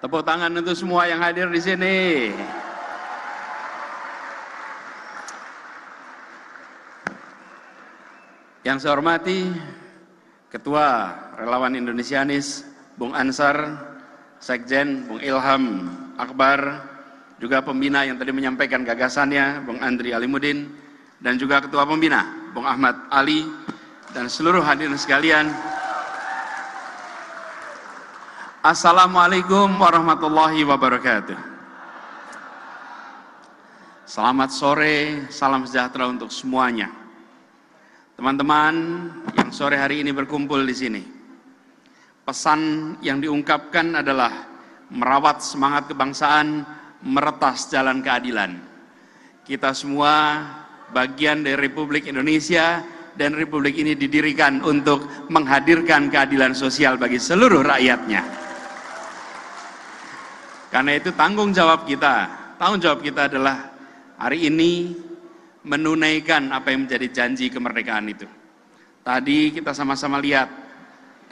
Tepuk tangan untuk semua yang hadir di sini. Yang saya hormati Ketua Relawan Indonesianis, Bung Ansar, Sekjen, Bung Ilham Akbar, juga pembina yang tadi menyampaikan gagasannya, Bung Andri Alimuddin, dan juga Ketua Pembina, Bung Ahmad Ali, dan seluruh hadirin sekalian. Assalamualaikum warahmatullahi wabarakatuh. Selamat sore, salam sejahtera untuk semuanya. Teman-teman yang sore hari ini berkumpul di sini, pesan yang diungkapkan adalah merawat semangat kebangsaan, meretas jalan keadilan. Kita semua bagian dari Republik Indonesia, dan Republik ini didirikan untuk menghadirkan keadilan sosial bagi seluruh rakyatnya. Karena itu tanggung jawab kita adalah hari ini menunaikan apa yang menjadi janji kemerdekaan itu. Tadi kita sama-sama lihat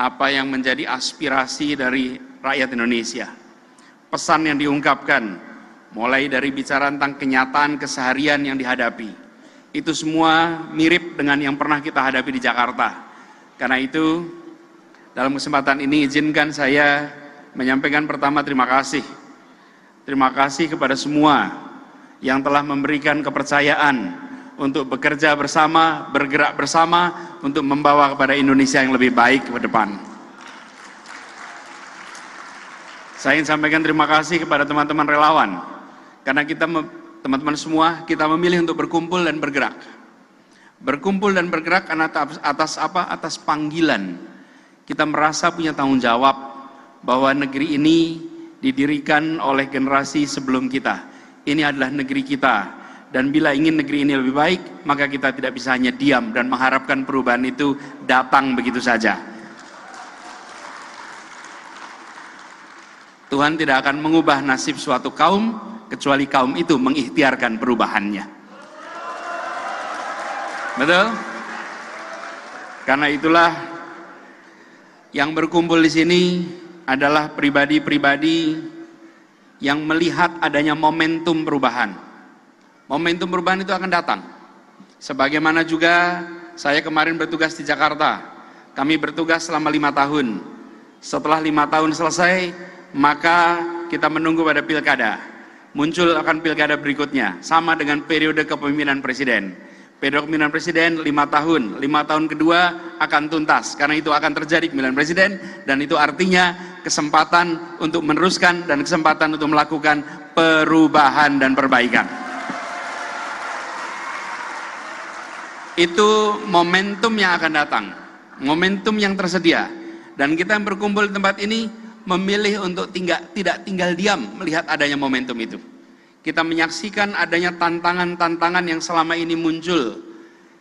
apa yang menjadi aspirasi dari rakyat Indonesia. Pesan yang diungkapkan, mulai dari bicara tentang kenyataan keseharian yang dihadapi, itu semua mirip dengan yang pernah kita hadapi di Jakarta. Karena itu, dalam kesempatan ini izinkan saya menyampaikan pertama terima kasih. Terima kasih kepada semua yang telah memberikan kepercayaan untuk bekerja bersama, bergerak bersama untuk membawa kepada Indonesia yang lebih baik ke depan. Saya ingin sampaikan terima kasih kepada teman-teman relawan, karena kita, teman-teman semua, kita memilih untuk berkumpul dan bergerak. Berkumpul dan bergerak atas apa? Atas panggilan. Kita merasa punya tanggung jawab bahwa negeri ini didirikan oleh generasi sebelum kita. Ini adalah negeri kita, dan bila ingin negeri ini lebih baik, maka kita tidak bisa hanya diam dan mengharapkan perubahan itu datang begitu saja. Tuhan tidak akan mengubah nasib suatu kaum kecuali kaum itu mengikhtiarkan perubahannya. Betul? Karena itulah yang berkumpul di sini adalah pribadi-pribadi yang melihat adanya momentum perubahan. Momentum perubahan itu akan datang. Sebagaimana juga saya kemarin bertugas di Jakarta. Kami bertugas selama 5 tahun. Setelah 5 tahun selesai, maka kita menunggu pada pilkada. Muncul akan pilkada berikutnya, sama dengan periode kepemimpinan presiden. Periode kepemimpinan presiden 5 tahun. 5 tahun kedua akan tuntas, karena itu akan terjadi pemilihan presiden, dan itu artinya kesempatan untuk meneruskan dan kesempatan untuk melakukan perubahan dan perbaikan. Itu momentum yang akan datang, momentum yang tersedia, dan kita yang berkumpul di tempat ini memilih untuk tidak tinggal diam melihat adanya momentum itu. Kita menyaksikan adanya tantangan-tantangan yang selama ini muncul.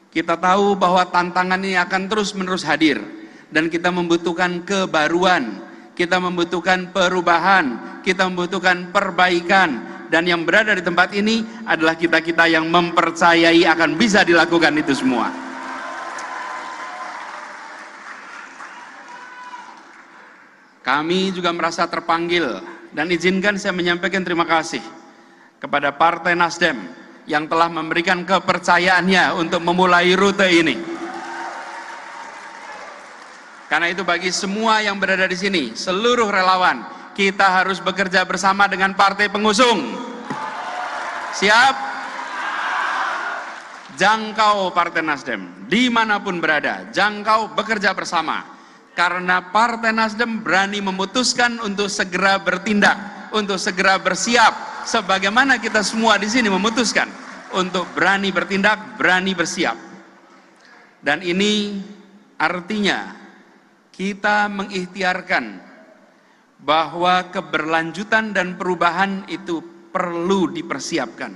Kita tahu bahwa tantangan ini akan terus-menerus hadir, dan kita membutuhkan kebaruan, kita membutuhkan perubahan, kita membutuhkan perbaikan, dan yang berada di tempat ini adalah kita-kita yang mempercayai akan bisa dilakukan itu semua. Kami juga merasa terpanggil, dan izinkan saya menyampaikan terima kasih kepada Partai Nasdem yang telah memberikan kepercayaannya untuk memulai rute ini. Karena itu bagi semua yang berada di sini, seluruh relawan, kita harus bekerja bersama dengan partai pengusung. Siap? Jangkau Partai Nasdem, dimanapun berada, jangkau bekerja bersama. Karena Partai Nasdem berani memutuskan untuk segera bertindak, untuk segera bersiap, sebagaimana kita semua di sini memutuskan untuk berani bertindak, berani bersiap. Dan ini artinya kita mengikhtiarkan bahwa keberlanjutan dan perubahan itu perlu dipersiapkan.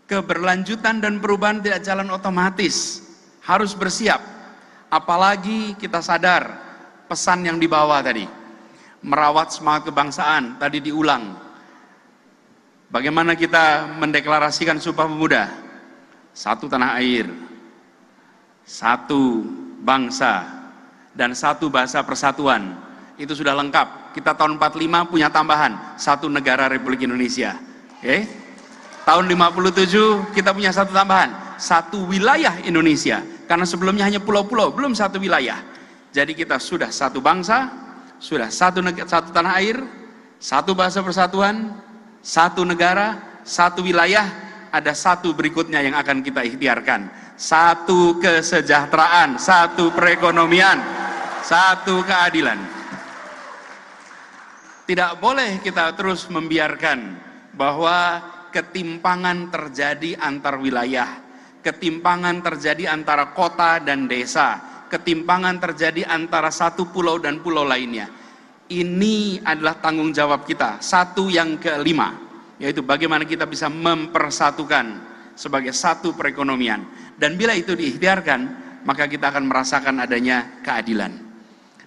Keberlanjutan dan perubahan tidak jalan otomatis, harus bersiap. Apalagi kita sadar pesan yang dibawa tadi, merawat semangat kebangsaan, tadi diulang. Bagaimana kita mendeklarasikan Sumpah Pemuda? Satu tanah air, satu bangsa, dan satu bahasa persatuan. itu sudah lengkap. Kita tahun 45 punya tambahan, 1 negara Republik Indonesia. Oke? Tahun 57 kita punya 1 tambahan, 1 wilayah Indonesia. Karena sebelumnya hanya pulau-pulau, belum 1 wilayah. Jadi kita sudah 1 bangsa, sudah 1 tanah air, 1 bahasa persatuan, 1 negara, 1 wilayah. Ada 1 berikutnya yang akan kita ikhtiarkan, 1 kesejahteraan, 1 perekonomian, 1 keadilan. Tidak boleh kita terus membiarkan bahwa ketimpangan terjadi antar wilayah, ketimpangan terjadi antara kota dan desa, ketimpangan terjadi antara 1 pulau dan pulau lainnya. Ini adalah tanggung jawab kita. 1 yang kelima, yaitu bagaimana kita bisa mempersatukan sebagai 1 perekonomian. Dan bila itu diikhtiarkan, maka kita akan merasakan adanya keadilan.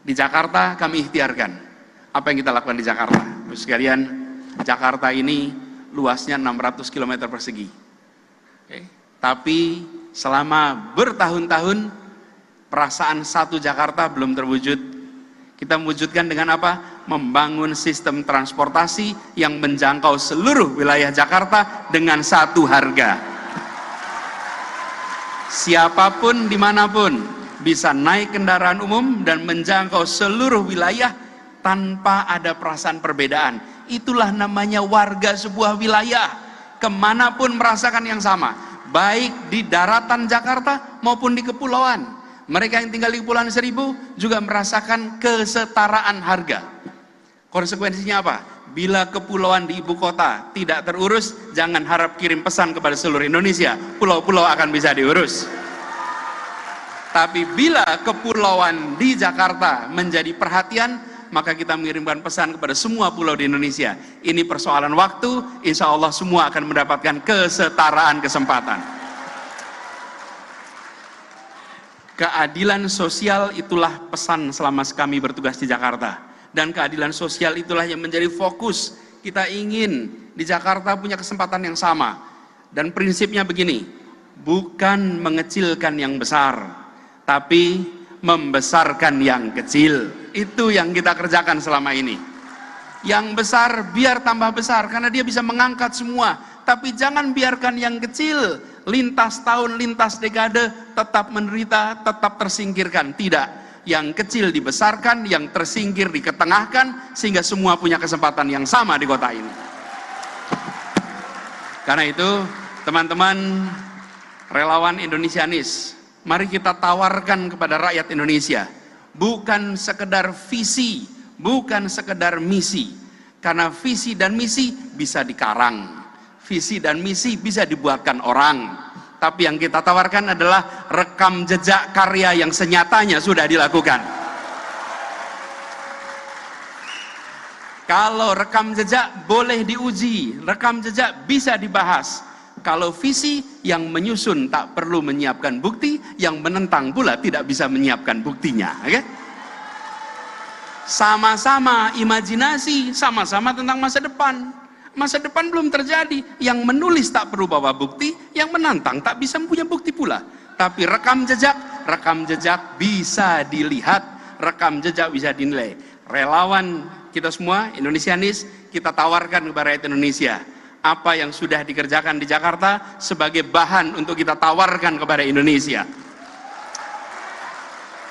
Di Jakarta kami ikhtiarkan. Apa yang kita lakukan di Jakarta? Sekalian, Jakarta ini luasnya 600 km persegi. Oke. Tapi selama bertahun-tahun perasaan 1 Jakarta belum terwujud. Kita mewujudkan dengan apa? Membangun sistem transportasi yang menjangkau seluruh wilayah Jakarta dengan 1 harga. Siapapun dimanapun bisa naik kendaraan umum dan menjangkau seluruh wilayah tanpa ada perasaan perbedaan. Itulah namanya warga sebuah wilayah. Kemanapun merasakan yang sama, baik di daratan Jakarta maupun di kepulauan. Mereka yang tinggal di Kepulauan Seribu juga merasakan kesetaraan harga. Konsekuensinya apa? Bila kepulauan di ibu kota tidak terurus, jangan harap kirim pesan kepada seluruh Indonesia, pulau-pulau akan bisa diurus. Tapi bila kepulauan di Jakarta menjadi perhatian, maka kita mengirimkan pesan kepada semua pulau di Indonesia. Ini persoalan waktu, insya Allah semua akan mendapatkan kesetaraan kesempatan. Keadilan sosial itulah pesan selama kami bertugas di Jakarta. Dan keadilan sosial itulah yang menjadi fokus. Kita ingin di Jakarta punya kesempatan yang sama. Dan prinsipnya begini, bukan mengecilkan yang besar, tapi membesarkan yang kecil. Itu yang kita kerjakan selama ini. Yang besar biar tambah besar, karena dia bisa mengangkat semua. Tapi jangan biarkan yang kecil lintas tahun, lintas dekade tetap menderita, tetap tersingkirkan. Tidak, yang kecil dibesarkan, yang tersingkir diketengahkan, sehingga semua punya kesempatan yang sama di kota ini. Karena itu, teman-teman relawan Indonesianis, mari kita tawarkan kepada rakyat Indonesia, bukan sekedar visi, bukan sekedar misi. Karena visi dan misi bisa dikarang, visi dan misi bisa dibuatkan orang. Tapi yang kita tawarkan adalah rekam jejak karya yang senyatanya sudah dilakukan. Kalau rekam jejak boleh diuji, rekam jejak bisa dibahas. Kalau visi yang menyusun tak perlu menyiapkan bukti, yang menentang pula tidak bisa menyiapkan buktinya. Okay? Sama-sama imajinasi, sama-sama tentang masa depan. Masa depan belum terjadi. Yang menulis tak perlu bawa bukti, yang menantang tak bisa punya bukti pula. Tapi rekam jejak bisa dilihat, rekam jejak bisa dinilai. Relawan kita semua, Indonesianis, kita tawarkan kepada rakyat Indonesia. Apa yang sudah dikerjakan di Jakarta sebagai bahan untuk kita tawarkan kepada Indonesia.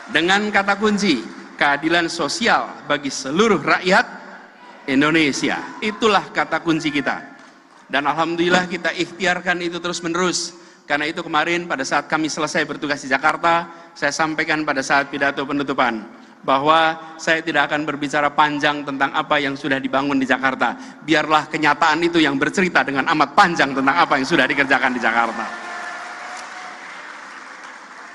Dengan kata kunci, keadilan sosial bagi seluruh rakyat Indonesia. Itulah kata kunci kita. Dan alhamdulillah kita ikhtiarkan itu terus menerus. Karena itu kemarin pada saat kami selesai bertugas di Jakarta, saya sampaikan pada saat pidato penutupan bahwa saya tidak akan berbicara panjang tentang apa yang sudah dibangun di Jakarta. Biarlah kenyataan itu yang bercerita dengan amat panjang tentang apa yang sudah dikerjakan di Jakarta.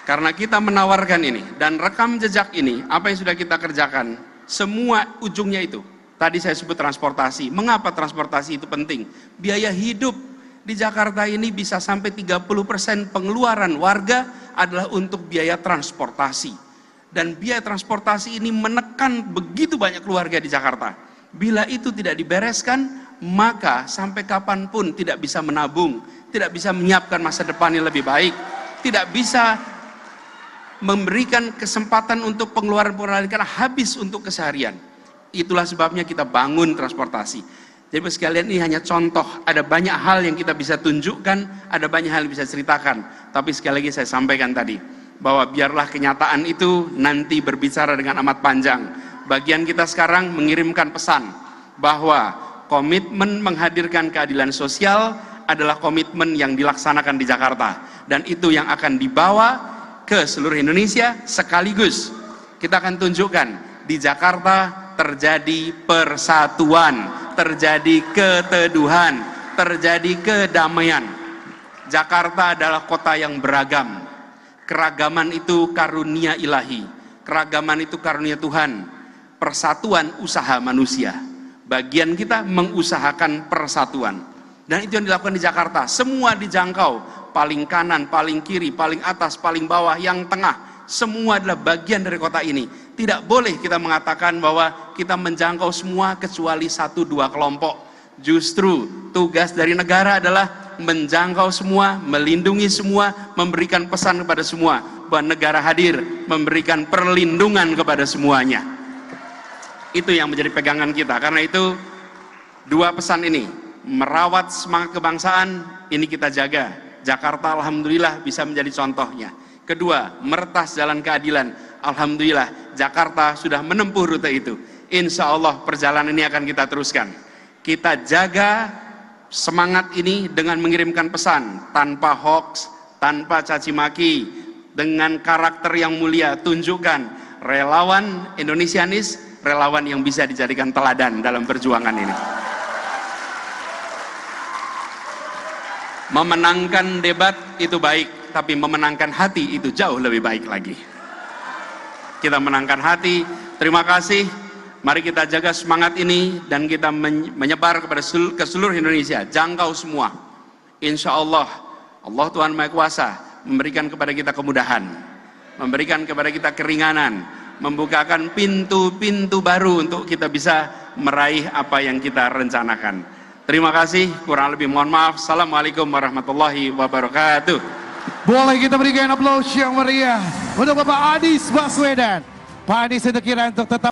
Karena kita menawarkan ini dan rekam jejak ini, apa yang sudah kita kerjakan, semua ujungnya itu. Tadi saya sebut transportasi. Mengapa transportasi itu penting? Biaya hidup di Jakarta ini bisa sampai 30% pengeluaran warga adalah untuk biaya transportasi. Dan biaya transportasi ini menekan begitu banyak keluarga di Jakarta. Bila itu tidak dibereskan, maka sampai kapanpun tidak bisa menabung, tidak bisa menyiapkan masa depan yang lebih baik, tidak bisa memberikan kesempatan untuk pengeluaran karena habis untuk keseharian. Itulah sebabnya kita bangun transportasi. Jadi sekalian, ini hanya contoh, ada banyak hal yang kita bisa tunjukkan, ada banyak hal yang bisa ceritakan. Tapi sekali lagi saya sampaikan tadi, bahwa biarlah kenyataan itu nanti berbicara dengan amat panjang. Bagian kita sekarang mengirimkan pesan bahwa komitmen menghadirkan keadilan sosial adalah komitmen yang dilaksanakan di Jakarta, dan itu yang akan dibawa ke seluruh Indonesia. Sekaligus kita akan tunjukkan di Jakarta terjadi persatuan, terjadi keteduhan, terjadi kedamaian. Jakarta adalah kota yang beragam. Keragaman itu karunia ilahi, keragaman itu karunia Tuhan. Persatuan usaha manusia. Bagian kita mengusahakan persatuan. Dan itu yang dilakukan di Jakarta. Semua dijangkau, paling kanan, paling kiri, paling atas, paling bawah, yang tengah. Semua adalah bagian dari kota ini. Tidak boleh kita mengatakan bahwa kita menjangkau semua kecuali 1-2 kelompok. Justru tugas dari negara adalah menjangkau semua, melindungi semua, memberikan pesan kepada semua bahwa negara hadir memberikan perlindungan kepada semuanya. Itu yang menjadi pegangan kita. Karena itu, dua pesan ini, merawat semangat kebangsaan, ini kita jaga. Jakarta alhamdulillah bisa menjadi contohnya. Kedua, meretas jalan keadilan. Alhamdulillah Jakarta sudah menempuh rute itu. Insya Allah perjalanan ini akan kita teruskan. Kita jaga semangat ini dengan mengirimkan pesan tanpa hoax, tanpa caci maki, dengan karakter yang mulia. Tunjukkan relawan Indonesianis, relawan yang bisa dijadikan teladan dalam perjuangan ini. Memenangkan debat itu baik, tapi memenangkan hati itu jauh lebih baik lagi. Kita menangkan hati. Terima kasih. Mari kita jaga semangat ini dan kita menyebar kepada ke seluruh Indonesia, jangkau semua. Insya Allah, Allah Tuhan Maha Kuasa memberikan kepada kita kemudahan, memberikan kepada kita keringanan, membukakan pintu-pintu baru untuk kita bisa meraih apa yang kita rencanakan. Terima kasih, kurang lebih mohon maaf. Assalamualaikum warahmatullahi wabarakatuh. Boleh kita berikan aplaus yang meriah untuk Bapak Anies Baswedan. Pak Anies, untuk tetap